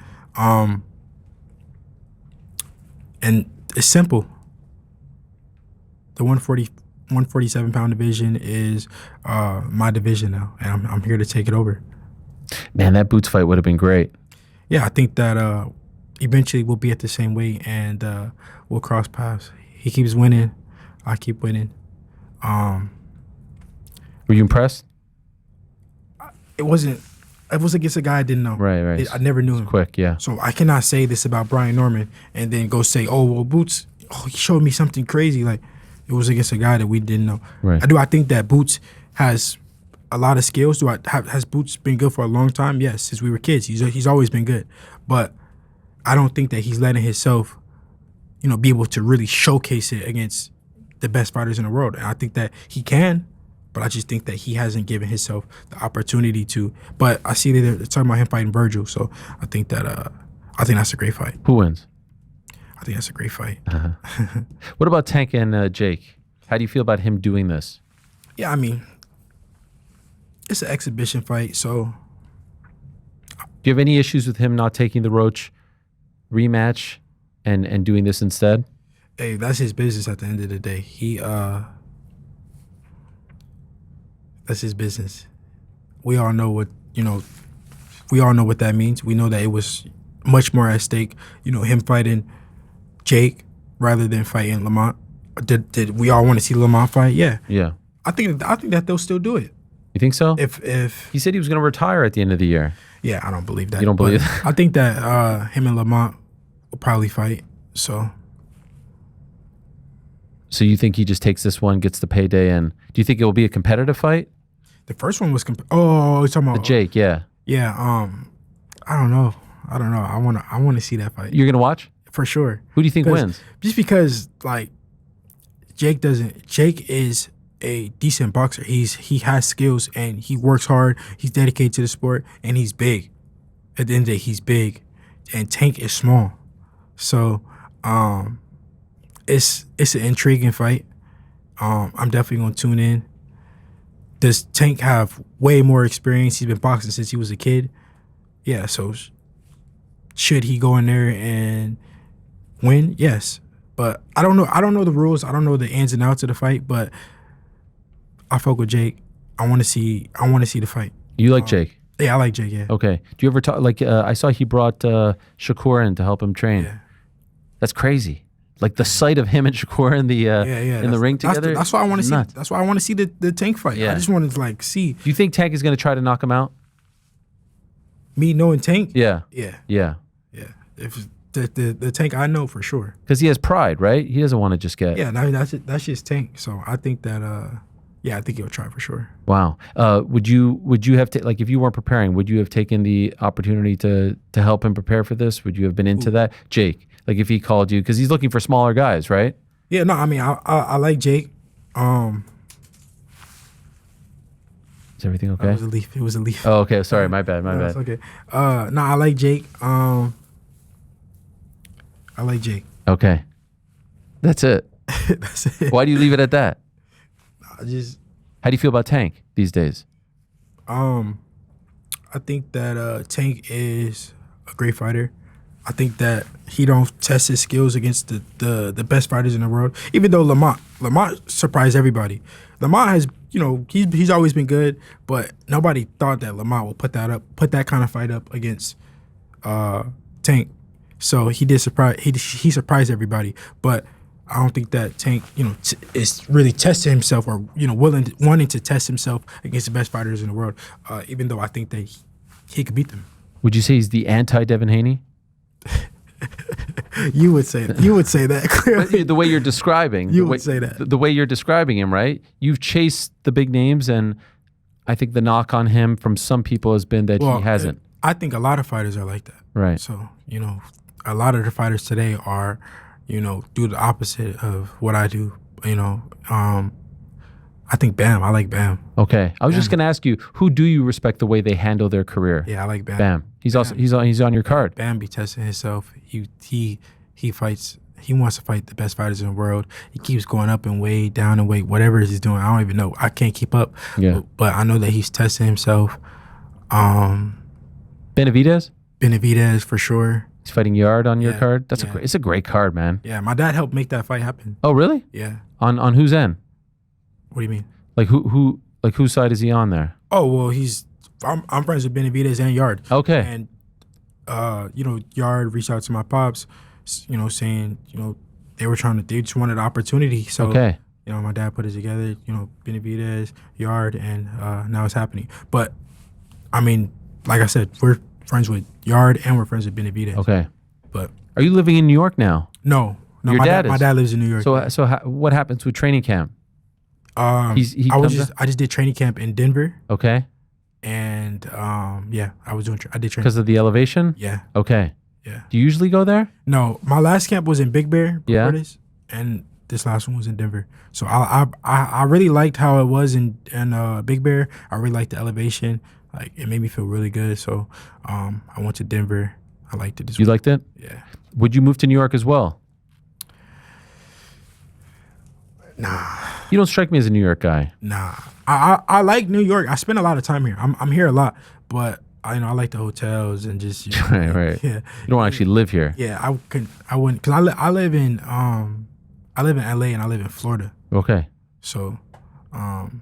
And it's simple. The 147 pound division is my division now, and I'm here to take it over. Man, that Boots fight would have been great. Yeah, I think that eventually we'll be at the same weight and we'll cross paths. He keeps winning, I keep winning. Were you impressed? It was against a guy I didn't know. Right. I never knew him. Quick, yeah. So I cannot say this about Brian Norman and then go say, oh, well, Boots, he showed me something crazy. Like, it was against a guy that we didn't know. Right. I think that Boots has a lot of skills. Has Boots been good for a long time? Yes, since we were kids. He's always been good. But I don't think that he's letting himself, be able to really showcase it against the best fighters in the world. And I think that he can, but I just think that he hasn't given himself the opportunity to. But I see that they're talking about him fighting Virgil, so I think that's a great fight. Who wins? I think that's a great fight. What about Tank and Jake? How do you feel about him doing this? Yeah, I mean, it's an exhibition fight, so. Do you have any issues with him not taking the Roach rematch and doing this instead? Hey, that's his business at the end of the day. That's his business. We all know what that means. We know that it was much more at stake, him fighting Jake rather than fighting Lamont. Did we all want to see Lamont fight? Yeah. Yeah. I think that they'll still do it. You think so? If he said he was going to retire at the end of the year. Yeah, I don't believe that. You don't believe that? I think that him and Lamont will probably fight. So you think he just takes this one, gets the payday, and do you think it will be a competitive fight? The first one was you're talking about Jake, yeah. Yeah, I don't know. I want to see that fight. You're going to watch? For sure. Who do you think wins? Just because like Jake is a decent boxer. He has skills and he works hard. He's dedicated to the sport and he's big. At the end of the day, he's big. And Tank is small. So it's an intriguing fight. I'm definitely gonna tune in. Does Tank have way more experience? He's been boxing since he was a kid. Yeah, so should he go in there and win? Yes. But I don't know the rules. I don't know the ins and outs of the fight, but I fuck with Jake. I want to see the fight. You like Jake? Yeah, I like Jake, yeah. Okay. Do you ever talk, I saw he brought Shakur in to help him train. Yeah. That's crazy. Like the sight of him and Shakur in the ring together. That's why I want to see. That's why I want to see the Tank fight. Yeah. I just want to see. Do you think Tank is going to try to knock him out? Me knowing Tank? Yeah. Yeah. If the Tank, I know for sure. Because he has pride, right? He doesn't want to just get. Yeah, no, that's just Tank. So I think that Yeah, I think he'll try for sure. Wow. Would you have like if you weren't preparing, would you have taken the opportunity to help him prepare for this? Would you have been into that, Jake? Like if he called you because he's looking for smaller guys, right? Yeah, no, I mean I like Jake. Is everything okay? It was a leaf. It was a leaf. Oh, okay. Sorry, my bad. No, it's okay. No, I like Jake. I like Jake. Okay. That's it. That's it. Why do you leave it at that? I just How do you feel about Tank these days? I think that Tank is a great fighter. I think that he don't test his skills against the best fighters in the world. Even though Lamont surprised everybody. Lamont has, he's always been good, but nobody thought that Lamont would put that kind of fight up against Tank. So he did surprise. He surprised everybody, but I don't think that Tank, is really testing himself or wanting to test himself against the best fighters in the world. Even though I think that he could beat them. Would you say he's the anti-Devin Haney? You would say that clearly. The way you're describing, would say that. The way you're describing him, right? You've chased the big names, and I think the knock on him from some people has been that he hasn't. I think a lot of fighters are like that. Right. So a lot of the fighters today are, do the opposite of what I do. I think Bam. I like Bam. Okay. I was just going to ask you, who do you respect the way they handle their career? Yeah, I like Bam. Bam. He's on your card. Bam be testing himself. He fights. He wants to fight the best fighters in the world. He keeps going up in weight, down in weight, whatever he's doing. I don't even know. I can't keep up. Yeah. But I know that he's testing himself. Benavidez for sure. He's fighting Yard on your card. It's a great card, man. Yeah, my dad helped make that fight happen. Oh, really? Yeah. On whose end? What do you mean? Like whose side is he on there? Oh well, I'm friends with Benavidez and Yard. Okay. And Yard reached out to my pops, saying they just wanted an opportunity. So okay. My dad put it together. Benavidez, Yard, and now it's happening. But I mean, like I said, we're friends with Yard and we're friends with Benavidez. Okay. But are you living in New York now? No. Your dad is? My dad lives in New York. So what happens with training camp? I just did training camp in Denver. Okay. And I did training because of the elevation. Yeah. Okay. Yeah. Do you usually go there? No, my last camp was in Big Bear, yeah. And this last one was in Denver. So I really liked how it was in Big Bear. I really liked the elevation. Like it made me feel really good. So I went to Denver. I liked it. You liked it? Yeah. Would you move to New York as well? Nah. You don't strike me as a New York guy. Nah. I like New York. I spend a lot of time here. I'm here a lot, but I like the hotels and just right. Yeah. You don't actually live here. Yeah, I wouldn't because I live in LA and I live in Florida. Okay. So and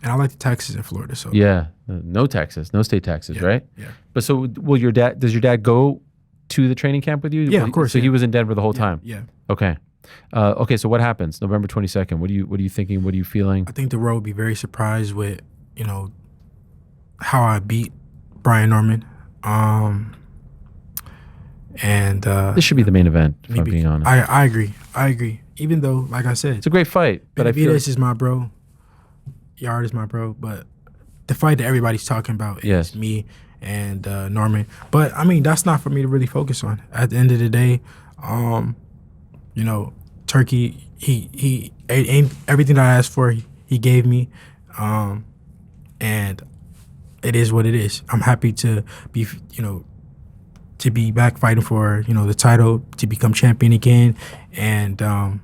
I like the taxes in Florida. So yeah, no taxes, no state taxes, right? Yeah. But so does your dad go to the training camp with you? Yeah, of course. So he was in Denver the whole time. Yeah. Okay. Okay, so what happens November 22nd? What are you thinking? What are you feeling? I think the world will be very surprised with, how I beat Brian Norman. And this should be the main event, if I'm being honest. I agree. Even though, like I said, it's a great fight. But I feel Benavidez is my bro. Yard is my bro. But the fight that everybody's talking about is me and Norman. But I mean, that's not for me to really focus on. At the end of the day, Turkey, he ain't everything that I asked for, he gave me, and it is what it is. I'm happy to be, to be back fighting for, the title, to become champion again, and I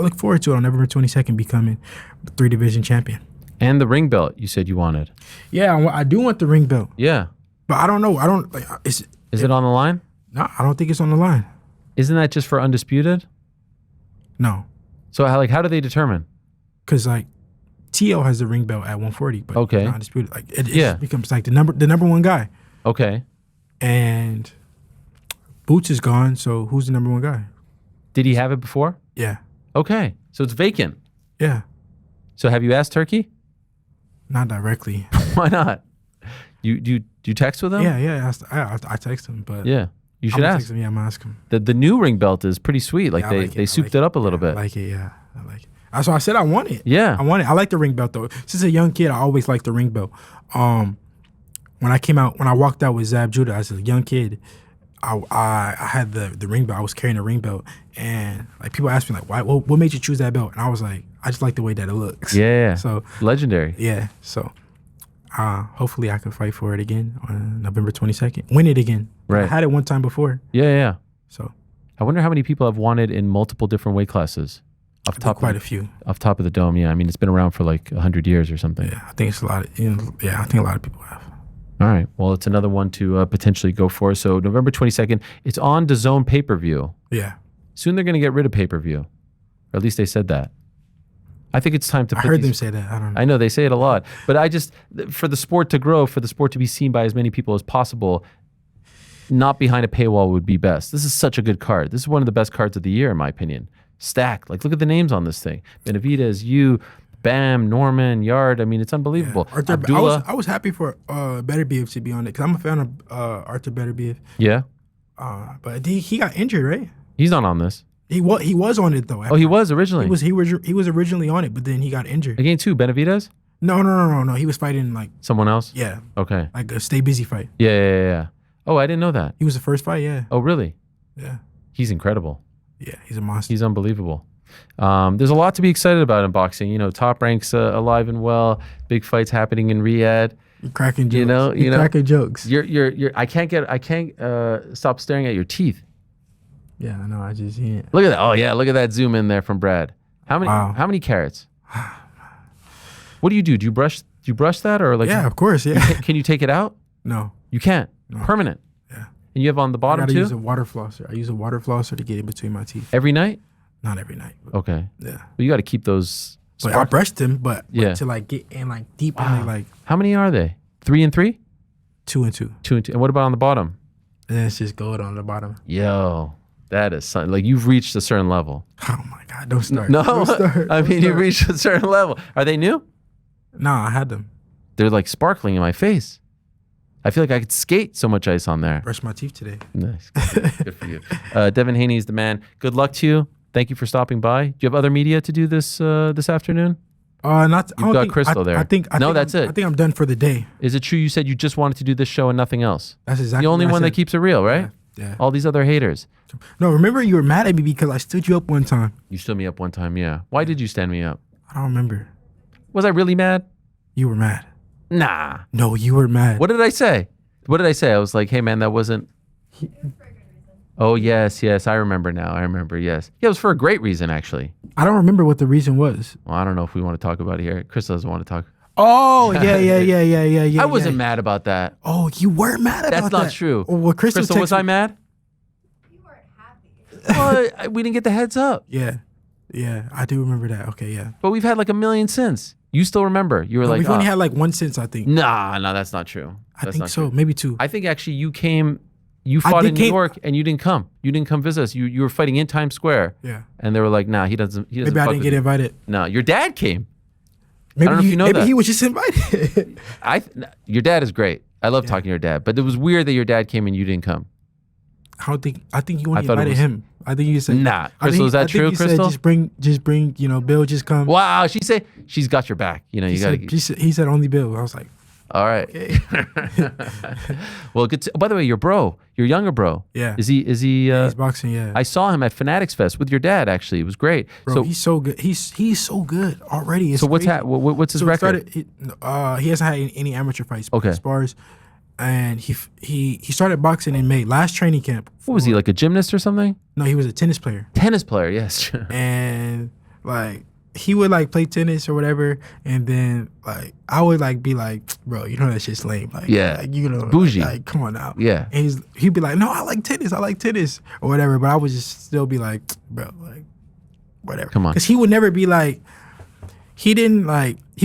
look forward to it on November 22nd becoming 3-division champion. And the ring belt you said you wanted. Yeah, I do want the ring belt. Yeah, but I don't know. I don't like. Is it on the line? No, I don't think it's on the line. Isn't that just for undisputed? No. So how do they determine? Because T.O. has the ring belt at 140, but okay, not undisputed. It becomes the number one guy. Okay. And Boots is gone, so who's the number one guy? Did he have it before? Yeah. Okay, so it's vacant. Yeah. So have you asked Turkey? Not directly. Why not? Do you text with him? Yeah. I text him, but yeah. You should ask. Him, yeah, I'm asking him. The new ring belt is pretty sweet. Like they souped it up a little bit. I like it. Yeah, I like it. That's why I said I want it. Yeah. I want it. I like the ring belt though. Since a young kid, I always liked the ring belt. When I walked out with Zab Judah as a young kid, I had the ring belt. I was carrying the ring belt, and like people asked me like, why? What made you choose that belt? And I was like, I just like the way that it looks. Yeah. So legendary. yeah. So hopefully I can fight for it again on November 22nd. Win it again. Right. I had it one time before. Yeah. So I wonder how many people have won it in multiple different weight classes. Off top quite a few. Off top of the dome, yeah. I mean, it's been around for like 100 years or something. Yeah, I think it's a lot. I think a lot of people have. All right. Well, it's another one to potentially go for. So November 22nd, it's on DAZN pay-per-view. Yeah. Soon they're going to get rid of pay-per-view. Or at least they said that. I think it's time to put I heard them say that. I don't know. I know they say it a lot. But I just, for the sport to grow, for the sport to be seen by as many people as possible, not behind a paywall would be best. This is such a good card. This is one of the best cards of the year, in my opinion. Stacked. Like, look at the names on this thing. Benavidez, you, Bam, Norman, Yard. I mean, it's unbelievable. Yeah. Abdullah. I was happy for Beterbiev to be on it because I'm a fan of Arthur Beterbiev. Yeah. But he got injured, right? He's not on this. He was on it though. Oh, he was originally. He was originally on it, but then he got injured. Against who? Benavidez? No. He was fighting like someone else. Yeah. Okay. Like a stay busy fight. Yeah. Oh, I didn't know that. He was the first fight. Yeah. Oh, really? Yeah. He's incredible. Yeah, he's a monster. He's unbelievable. There's a lot to be excited about in boxing. You know, Top Rank's alive and well. Big fights happening in Riyadh. You're cracking jokes. You know, cracking jokes. You're. I can't stop staring at your teeth. Yeah, I know. I just can't. Look at that. Oh yeah, look at that zoom in there from Brad. How many carats? What do you do? Do you brush that or like? Yeah, of course. Yeah. Can you take it out? No. You can't. No. Permanent. Yeah. And you have on the bottom I gotta too? use a water flosser. I use a water flosser to get in between my teeth. Every night? Not every night. Okay. Yeah. But you got to keep those. But I brushed them, but yeah. to like get in like deep in Wow. like. How many are they? 3 and 3? 2 and 2. 2 and 2. And what about on the bottom? And then it's just gold on the bottom. Yo, that is something. Like you've reached a certain level. Oh my God! Don't start. No, Don't start. I mean you've reached a certain level. Are they new? Nah, I had them. They're like sparkling in my face. I feel like I could skate, so much ice on there. Brushed my teeth today. Nice. Good for you. Devin Haney is the man. Good luck to you. Thank you for stopping by. Do you have other media to do this afternoon? Not. You've got Crystal there. I think that's it. I think I'm done for the day. Is it true you said you just wanted to do this show and nothing else? That's exactly the only what I one that said. keeps it real, right? Yeah. All these other haters. No, remember you were mad at me because I stood you up one time. You stood me up one time, yeah. Why did you stand me up? I don't remember. Was I really mad? You were mad. Nah. No, you were mad. What did I say? I was like, hey man, that wasn't. Oh yes, I remember now. Yes. Yeah, it was for a great reason actually. I don't remember what the reason was. Well, I don't know if we want to talk about it here. Chris doesn't want to talk. Oh, yeah. I wasn't mad about that. Oh, you were mad about that. That's not true. Oh, well, Crystal was I mad? You weren't happy. Well, we didn't get the heads up. Yeah, I do remember that. Okay, yeah. But we've had like a million since. You still remember? You were No, like, we've only had like one since, I think. Nah, that's not true. I That's think not so, true. maybe 2. I think actually you fought in New York and you didn't come. You didn't come visit us. You were fighting in Times Square. Yeah. And they were like, nah, he doesn't. Maybe I didn't get invited. No, your dad came. Maybe I don't know if you know maybe that. he was just invited. Your dad is great. I love talking to your dad, but it was weird that your dad came and you didn't come. I think you only I thought it invited was- him. I think you said Nah. I think- Crystal, is that I think true, you said, Crystal? just bring, Bill, just come. Wow, she said she's got your back. You know, you got to. He said only Bill. I was like, All right. okay. Well, good. By the way, your younger bro. Yeah. Is he? He's boxing, yeah. I saw him at Fanatics Fest with your dad. Actually, it was great. Bro, so he's so good. He's so good already. It's so what's crazy. what's his So he record? he hasn't had any amateur fights. But Okay. he spars, and he started boxing in May. Last training camp. What was he, like a gymnast or something? No, he was a tennis player, Tennis player, yes. and like he would like play tennis or whatever, and then like I would like be like, bro, you know that shit's lame. Like, Yeah. like, you know, Bougie. Like, come on now. Yeah. And he'd be like, no, I like tennis or whatever. But I would just still be like, bro, like whatever. Come on. Because he would never be like, he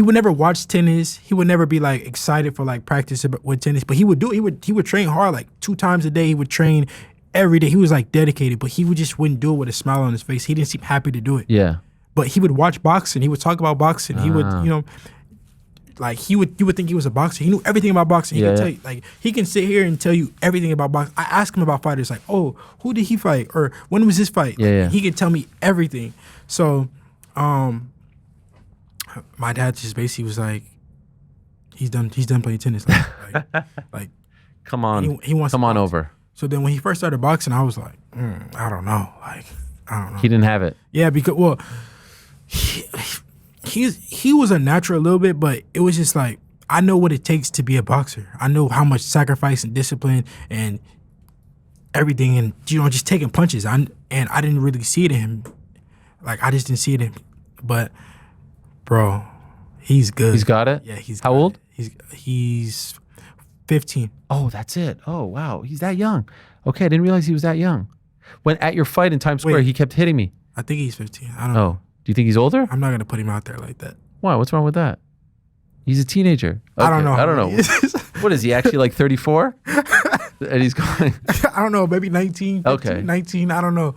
would never watch tennis. He would never be like excited for like practice with tennis. But he would do it. He would train hard like 2 times a day. He would train every day. He was like dedicated, but he wouldn't do it with a smile on his face. He didn't seem happy to do it. Yeah. But he would watch boxing. He would talk about boxing. He would, like you would think he was a boxer. He knew everything about boxing. He Yeah, could yeah. tell you, like he can sit here and tell you everything about boxing. I ask him about fighters, like, oh, who did he fight, or when was his fight? Yeah, Like, yeah. He could tell me everything. So, My dad just basically was like, he's done playing tennis. Like Come on. he wants Come to on box. over. So then when he first started boxing, I was like, I don't know. Like, I don't know. He didn't have it. Yeah, because he was a natural a little bit, but it was just like, I know what it takes to be a boxer. I know how much sacrifice and discipline and everything, and just taking punches. And I didn't really see it in him. Like, I just didn't see it in him. But bro, he's good. He's got it? Yeah, he's How got old? it. He's 15. Oh, that's it. Oh, wow. He's that young. Okay, I didn't realize he was that young. When at your fight in Times Square, Wait. he kept hitting me. I think he's 15. I don't know. Oh, do you think he's older? I'm not gonna put him out there like that. Why? What's wrong with that? He's a teenager. I don't Okay, know. I don't know. What is he actually, like 34? And he's going. I don't know. Maybe 19. 15, Okay. 19. I don't know.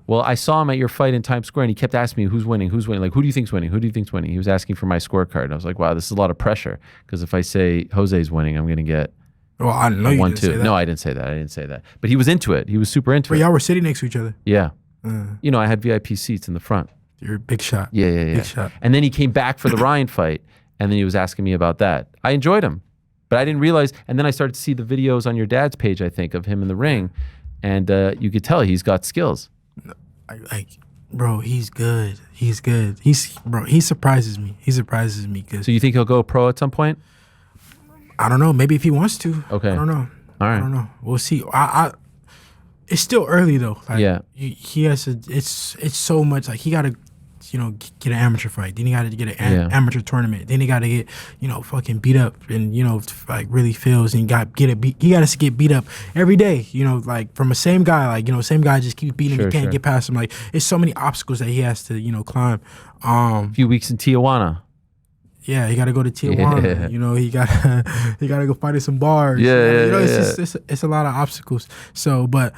Well, I saw him at your fight in Times Square, and he kept asking me, who's winning? Who's winning? Like, who do you think's winning? Who do you think's winning? He was asking for my scorecard. I was like, wow, this is a lot of pressure. Because if I say Jose's winning, I'm going to get Well, I know you 1-2. didn't say that. No, I didn't say that. I didn't say that. But he was into it. He was super into But it. y'all were sitting next to each other. Yeah. I had VIP seats in the front. You're a big shot. Yeah. Big shot. And then he came back for the Ryan fight, and then he was asking me about that. I enjoyed him, but I didn't realize. And then I started to see the videos on your dad's page, I think, of him in the ring, and you could tell he's got skills. Bro, he's good. He's good. He surprises me. He surprises me because So you think he'll go pro at some point? I don't know. Maybe if he wants to. Okay. I don't know. All right. I don't know. We'll see. It's still early though. Like, Yeah. He has to. It's so much. Like, he got to, get an amateur fight. Then he got to get an amateur tournament. Then he got to get, fucking beat up and like really feels and he got to get beat up every day. Like from the same guy. Like same guy just keeps beating him. He can't get past him. Like, it's so many obstacles that he has to climb. A few weeks in Tijuana. Yeah, he got to go to Tijuana. Yeah. He got to go fight in some bars. It's a lot of obstacles. So, but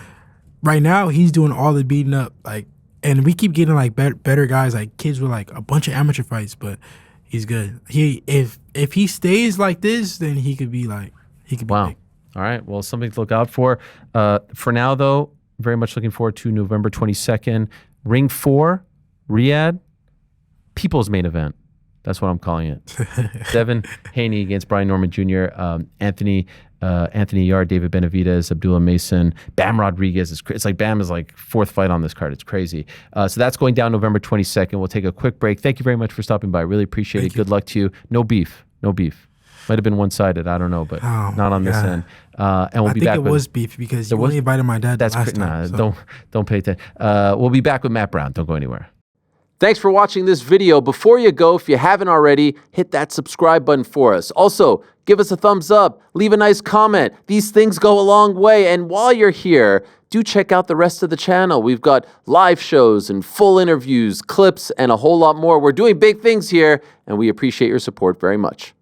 right now he's doing all the beating up. Like, and we keep getting like better guys, like kids with like a bunch of amateur fights. But he's good. If he stays like this, then he could be like Wow. big. All right. Well, something to look out for. For now, though, very much looking forward to November 22nd. Ring 4, Riyadh, people's main event. That's what I'm calling it. Devin Haney against Brian Norman Jr., Anthony Yard, David Benavidez, Abdullah Mason, Bam Rodriguez. It's like Bam is like fourth fight on this card. It's crazy. So that's going down November 22nd. We'll take a quick break. Thank you very much for stopping by. Really appreciate it. Good luck to you. No beef. Might have been one-sided. I don't know, but not on this end. And we'll be back. I think it was beef because you only invited my dad. That's last time. So. Don't pay attention. We'll be back with Matt Brown. Don't go anywhere. Thanks for watching this video. Before you go, if you haven't already, hit that subscribe button for us. Also, give us a thumbs up, leave a nice comment. These things go a long way. And while you're here, do check out the rest of the channel. We've got live shows and full interviews, clips, and a whole lot more. We're doing big things here, and we appreciate your support very much.